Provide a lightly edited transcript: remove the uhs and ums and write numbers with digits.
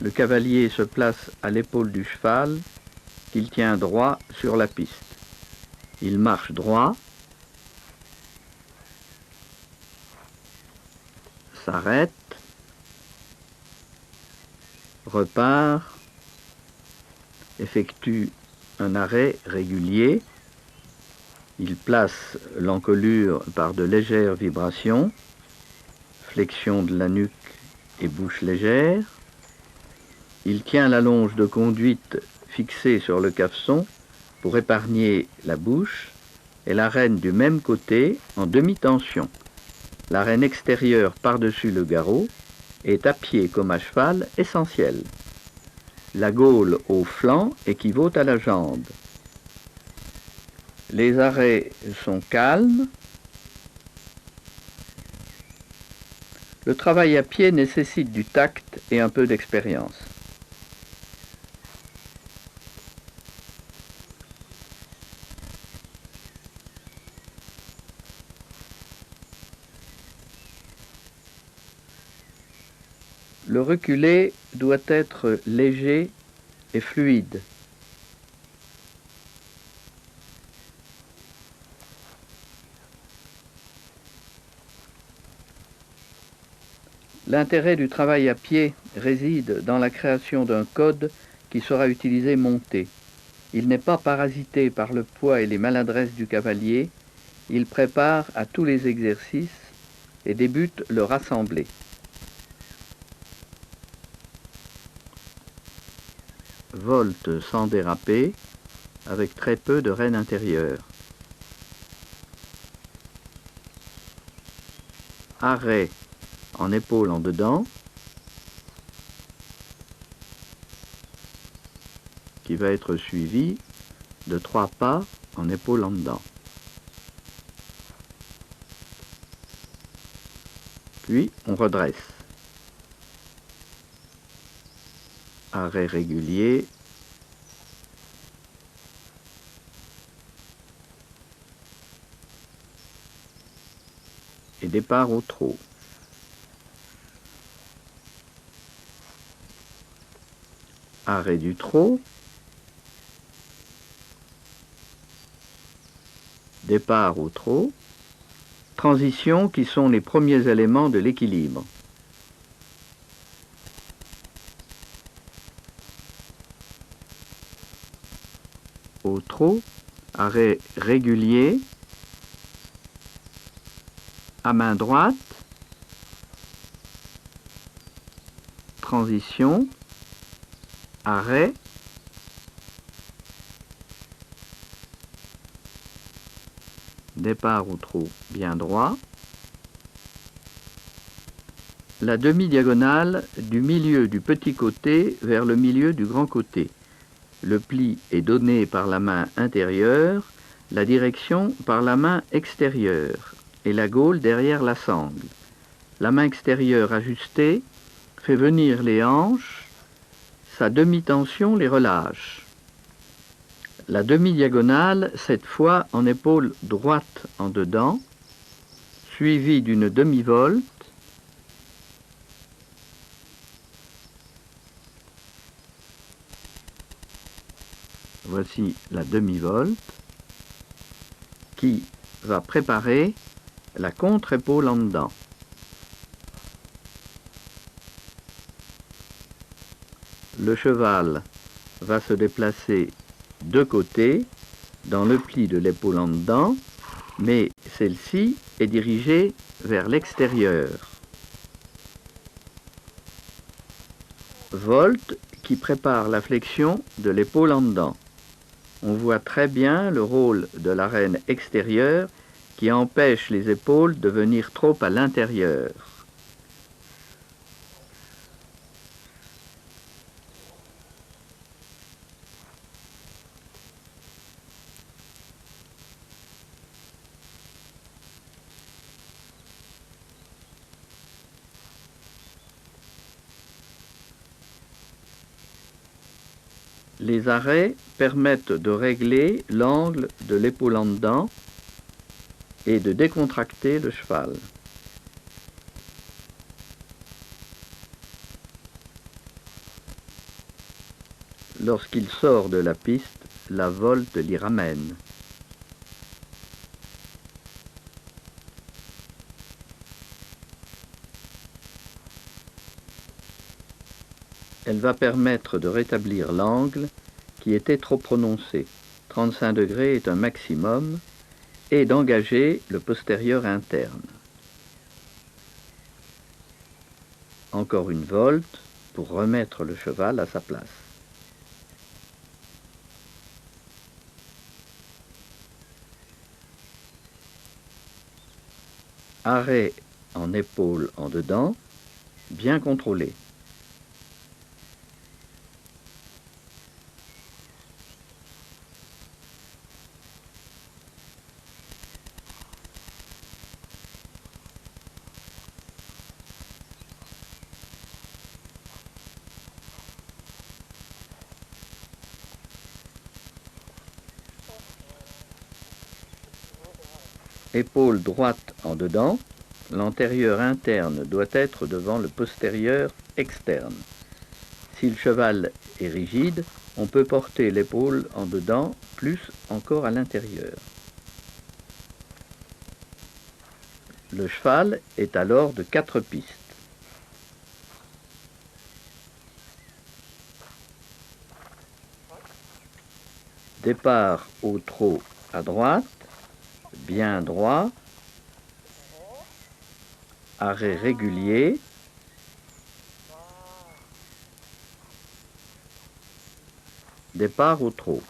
Le cavalier se place à l'épaule du cheval qu'il tient droit sur la piste. Il marche droit, s'arrête, repart, effectue un arrêt régulier. Il place l'encolure par de légères vibrations, flexion de la nuque et bouche légère. Il tient la longe de conduite fixée sur le cavesson pour épargner la bouche et la rêne du même côté en demi-tension. La rêne extérieure par-dessus le garrot est à pied comme à cheval essentielle. La gaule au flanc équivaut à la jambe. Les arrêts sont calmes. Le travail à pied nécessite du tact et un peu d'expérience. Le reculé doit être léger et fluide. L'intérêt du travail à pied réside dans la création d'un code qui sera utilisé monté. Il n'est pas parasité par le poids et les maladresses du cavalier, il prépare à tous les exercices et débute le rassemblé. Volte sans déraper, avec très peu de rêne intérieure. Arrêt en épaule en dedans, qui va être suivi de 3 pas en épaule en dedans. Puis on redresse. Arrêt régulier. Et départ au trot. Arrêt du trot. Départ au trot. Transition qui sont les premiers éléments de l'équilibre. Au trot, arrêt régulier, à main droite, transition, arrêt, départ au trot bien droit, la demi-diagonale du milieu du petit côté vers le milieu du grand côté. Le pli est donné par la main intérieure, la direction par la main extérieure et la gaule derrière la sangle. La main extérieure ajustée fait venir les hanches, sa demi-tension les relâche. La demi-diagonale, cette fois en épaule droite en dedans, suivie d'une demi-volte, voici la demi-volte, qui va préparer la contre-épaule en dedans. Le cheval va se déplacer de côté dans le pli de l'épaule en dedans, mais celle-ci est dirigée vers l'extérieur. Volte qui prépare la flexion de l'épaule en dedans. On voit très bien le rôle de la rêne extérieure qui empêche les épaules de venir trop à l'intérieur. Les arrêts permettent de régler l'angle de l'épaule en dedans et de décontracter le cheval. Lorsqu'il sort de la piste, la volte l'y ramène. Elle va permettre de rétablir l'angle qui était trop prononcé. 35 degrés est un maximum, et d'engager le postérieur interne. Encore une volte pour remettre le cheval à sa place. Arrêt en épaule en dedans, bien contrôlé. Épaule droite en dedans, l'antérieur interne doit être devant le postérieur externe. Si le cheval est rigide, on peut porter l'épaule en dedans, plus encore à l'intérieur. Le cheval est alors de 4 pistes. Départ au trot à droite, bien droit, arrêt régulier, départ au trot.